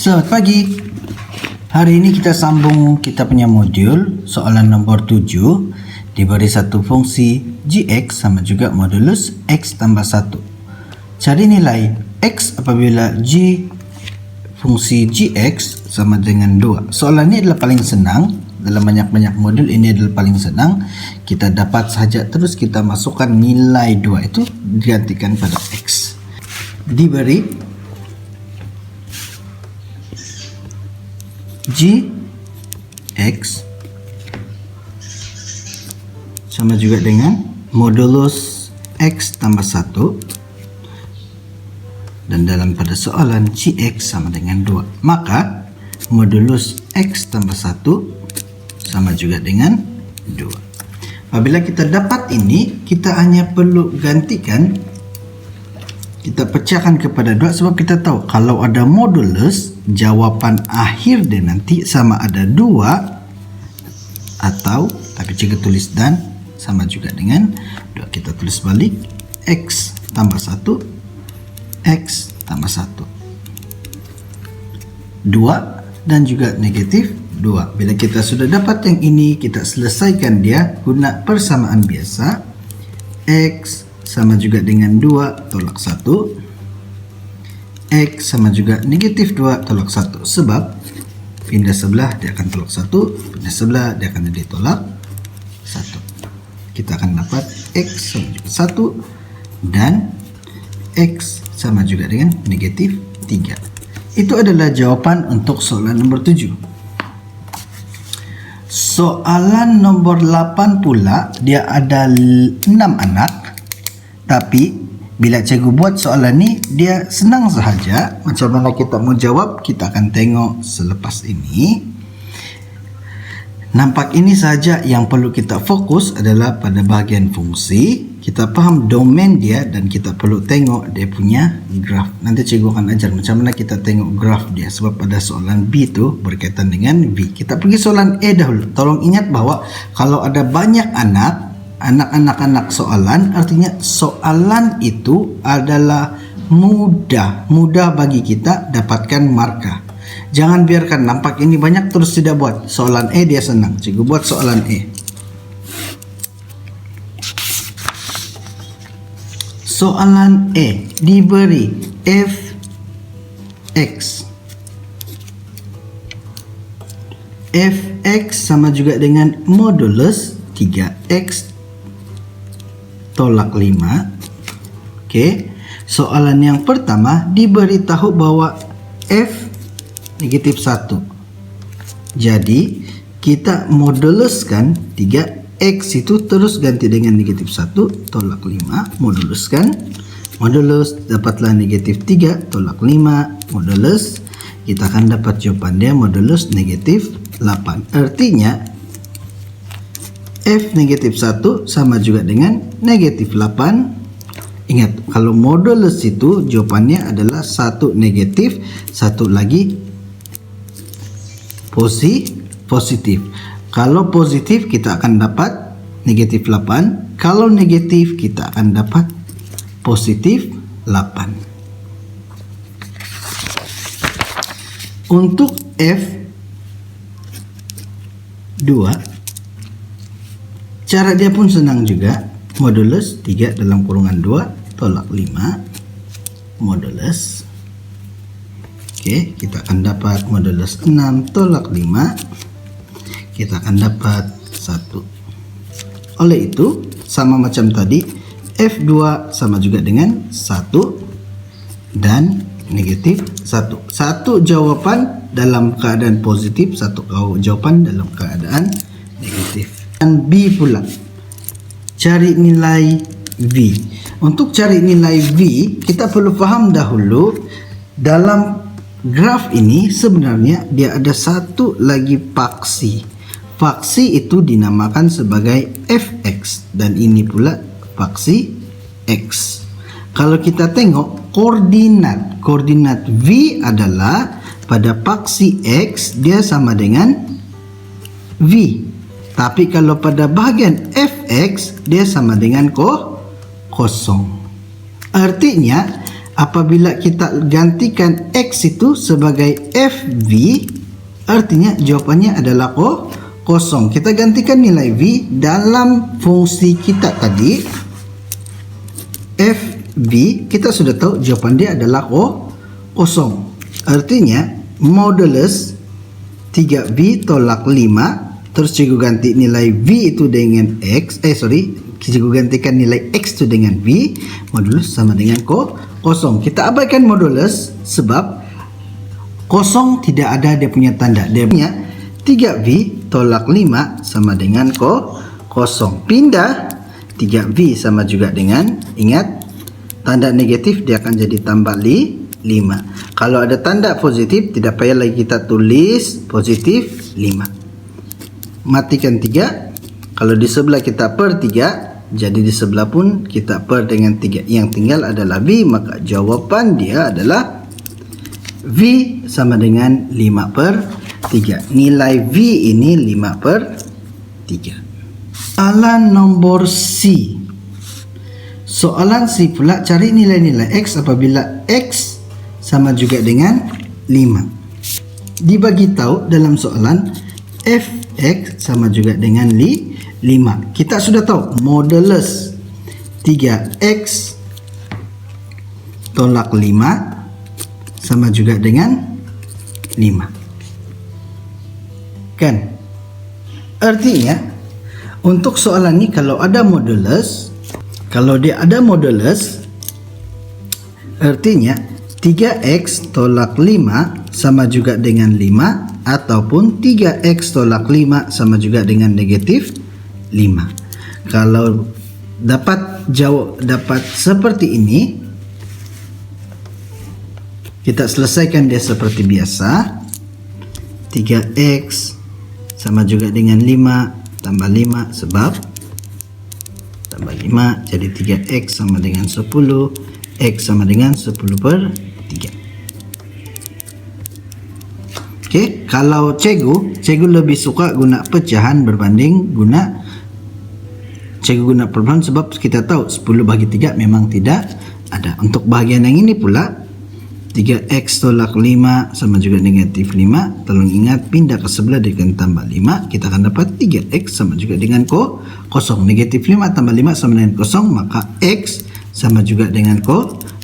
Selamat pagi. Hari ini kita sambung kita punya modul soalan nomor 7. Diberi satu fungsi gx sama juga modulus x tambah 1. Cari nilai x apabila fungsi gx sama dengan 2. Soalan ini adalah paling senang. Dalam banyak-banyak modul ini adalah paling senang. Kita dapat saja terus kita masukkan nilai 2 itu digantikan pada x. Diberi gx sama juga dengan modulus x tambah 1, dan dalam pada soalan gx sama dengan 2, maka modulus x tambah 1 sama juga dengan 2. Apabila kita dapat ini, kita hanya perlu gantikan, kita pecahkan kepada 2, sebab kita tahu kalau ada modulus, jawapan akhir dia nanti sama ada 2 atau, tapi jika tulis dan sama juga dengan 2, kita tulis balik x tambah 1, x tambah 1, 2 dan juga negatif 2. Bila kita sudah dapat yang ini, kita selesaikan dia guna persamaan biasa. X sama juga dengan 2 tolak 1, x sama juga negatif 2 tolak 1, sebab pindah sebelah dia akan tolak 1, pindah sebelah dia akan jadi tolak 1. Kita akan dapat x sama juga 1 dan x sama juga dengan negatif 3. Itu adalah jawaban untuk soalan nomor 7. Soalan nomor 8 pula, dia ada 6 anak, tapi bila cikgu buat soalan ni, dia senang sahaja. Macam mana kita mau jawab, kita akan tengok selepas ini. Nampak ini saja yang perlu kita fokus adalah pada bahagian fungsi. Kita faham domain dia dan kita perlu tengok dia punya graf. Nanti cikgu akan ajar macam mana kita tengok graf dia, sebab pada soalan B itu berkaitan dengan V. Kita pergi soalan A dahulu. Tolong ingat bahwa kalau ada banyak anak soalan, artinya soalan itu adalah mudah bagi kita dapatkan markah. Jangan biarkan nampak ini banyak terus tidak buat. Soalan E dia senang, cikgu buat soalan E. Soalan E diberi fx sama juga dengan modulus 3x tolak 5. Okey. Soalan yang pertama diberitahu bahwa f negatif 1. Jadi kita moduluskan 3x itu terus ganti dengan negatif 1 tolak 5, moduluskan. Modulus dapatlah negatif 3 tolak 5 modulus. Kita akan dapat jawapan dia modulus negatif 8. Artinya f negatif 1 sama juga dengan negatif 8. Ingat, kalau modulus itu jawapannya adalah 1 negatif, 1 lagi positif. Kalau positif kita akan dapat negatif 8. Kalau negatif kita akan dapat positif 8. Untuk F2, cara dia pun senang juga. Modulus 3 dalam kurungan 2 tolak 5 modulus. Oke, kita akan dapat modulus 6 tolak 5. Kita akan dapat 1. Oleh itu, sama macam tadi, F2 sama juga dengan 1 dan negatif 1. Satu jawapan dalam keadaan positif, satu jawapan dalam keadaan negatif. Dan B pula, cari nilai V. Untuk cari nilai V, kita perlu faham dahulu dalam graf ini sebenarnya dia ada satu lagi faksi. Faksi itu dinamakan sebagai fx dan ini pula faksi x. Kalau kita tengok koordinat V adalah pada faksi x dia sama dengan V. Tapi kalau pada bahagian fx dia sama dengan kosong. Artinya apabila kita gantikan X itu sebagai FV, artinya jawabannya adalah kosong. Kita gantikan nilai V dalam fungsi kita tadi, FV, kita sudah tahu jawaban dia adalah kosong. Artinya modulus 3V tolak 5, terus cikgu ganti nilai V itu dengan X, cikgu gantikan nilai X itu dengan V, modulus sama dengan kosong. Kita abaikan modulus sebab kosong tidak ada dia punya tanda. Dia punya 3V tolak 5 sama dengan kosong. Pindah 3V sama juga dengan, ingat tanda negatif dia akan jadi tambah 5. Kalau ada tanda positif tidak payah lagi kita tulis positif 5. Matikan 3. Kalau di sebelah kita per 3, jadi di sebelah pun kita per dengan 3. Yang tinggal adalah V, maka jawaban dia adalah V sama dengan 5 per 3. Nilai V ini 5 per 3. Soalan nomor C. Soalan C pula, cari nilai-nilai X apabila X sama juga dengan 5. Dibagi tahu dalam soalan Fx sama juga dengan 5. Kita sudah tahu modulus 3x tolak 5 sama juga dengan 5. Kan? Artinya untuk soalan ini kalau ada modulus, kalau dia ada modulus, artinya 3x tolak 5 sama juga dengan 5, ataupun 3x tolak 5 sama juga dengan negatif 5. Kalau dapat seperti ini, kita selesaikan dia seperti biasa. 3x sama juga dengan 5 tambah 5, sebab tambah 5 jadi 3x sama dengan 10, x sama dengan 10 per 3. Okey, kalau cikgu lebih suka guna pecahan berbanding cikgu guna perlahan, sebab kita tahu 10 bagi 3 memang tidak ada. Untuk bahagian yang ini pula 3x tolak 5 sama juga negatif 5. Tolong ingat pindah ke sebelah dengan tambah 5, kita akan dapat 3x sama juga dengan kosong. Negatif 5 tambah 5 sama dengan kosong, maka x sama juga dengan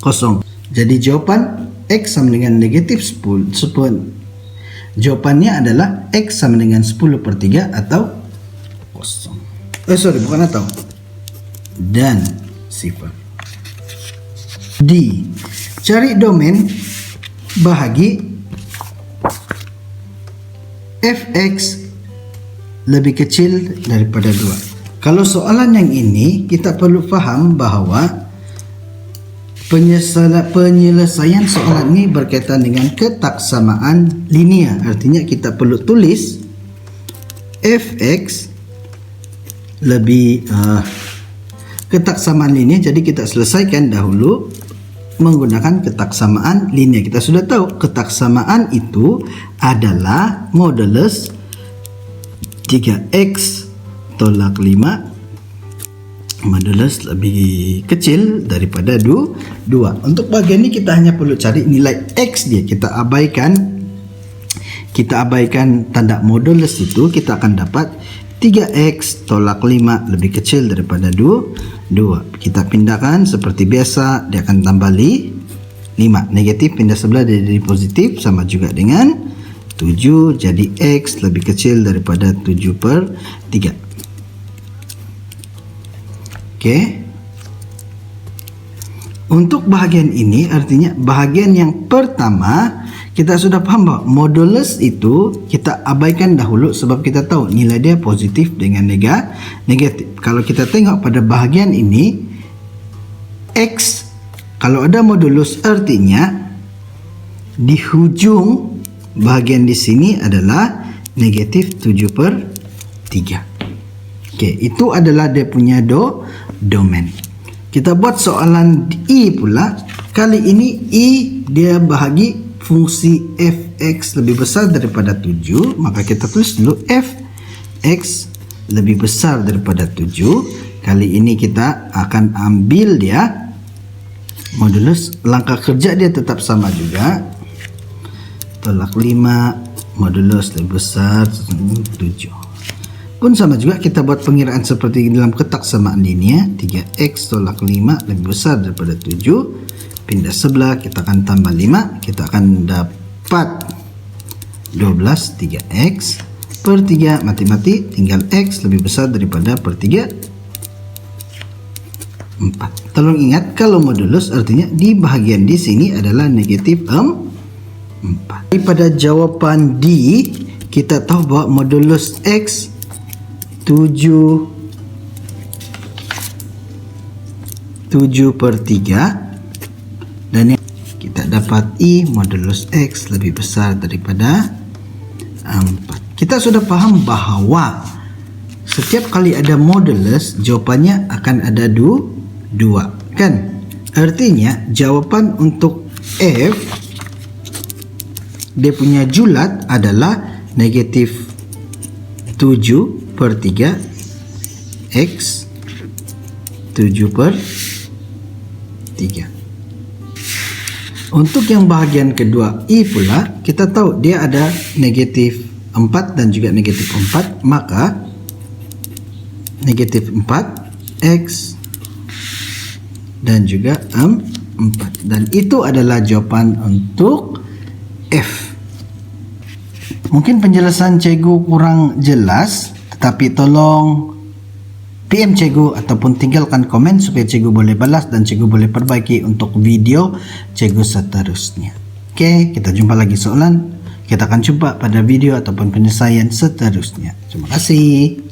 kosong. Jadi jawaban x sama dengan negatif 10. Jawabannya adalah x sama dengan 10 per 3 atau kosong. Bukan atau. Dan sifat. D. Cari domain bahagi fx lebih kecil daripada 2. Kalau soalan yang ini kita perlu faham bahawa penyelesaian soalan ini berkaitan dengan ketaksamaan linear. Artinya kita perlu tulis fx lebih ketaksamaan linear. Jadi kita selesaikan dahulu menggunakan ketaksamaan linear. Kita sudah tahu ketaksamaan itu adalah modulus 3x tolak 5 modulus lebih kecil daripada 2. Untuk bagian ini kita hanya perlu cari nilai x dia. Kita abaikan tanda modulus itu, kita akan dapat 3x tolak 5 lebih kecil daripada 2. Kita pindahkan seperti biasa, dia akan tambah 5. Negatif pindah sebelah jadi positif sama juga dengan 7. Jadi x lebih kecil daripada 7 per 3. Okey. Untuk bahagian ini, artinya bahagian yang pertama kita sudah paham bahawa modulus itu kita abaikan dahulu sebab kita tahu nilai dia positif dengan negatif. Kalau kita tengok pada bahagian ini, x kalau ada modulus artinya di hujung bahagian di sini adalah negatif 7 per 3. Okey, itu adalah dia punya domain. Kita buat soalan I pula. Kali ini I dia bahagi fungsi fx lebih besar daripada 7, maka kita tulis dulu fx lebih besar daripada 7. Kali ini kita akan ambil dia modulus langkah kerja dia tetap sama juga. Tolak 5, modulus lebih besar 7. Pun sama juga kita buat pengiraan seperti dalam kotak samaan linear. 3x tolak 5 lebih besar daripada 7. Pindah sebelah, kita akan tambah 5. Kita akan dapat 12 3x per 3. Mati-mati tinggal x lebih besar daripada per 3 4. Tolong ingat kalau modulus artinya di bahagian di sini adalah negatif 4. Daripada jawapan D, kita tahu bahwa modulus X 7 per 3, dan kita dapat I modulus X lebih besar daripada 4. Kita sudah paham bahwa setiap kali ada modulus, jawapannya akan ada 2, kan? Artinya jawaban untuk F, dia punya julat adalah negatif 7 per 3 X 7 per 3. Untuk yang bahagian kedua I pula, kita tahu dia ada negatif 4 dan juga negatif 4, maka negatif 4 X dan juga 4, dan itu adalah jawapan untuk F. Mungkin penjelasan cikgu kurang jelas, tetapi tolong PM cikgu ataupun tinggalkan komen supaya cikgu boleh balas dan cikgu boleh perbaiki untuk video cikgu seterusnya. Oke, kita jumpa lagi soalan. Kita akan jumpa pada video ataupun penyelesaian seterusnya. Terima kasih.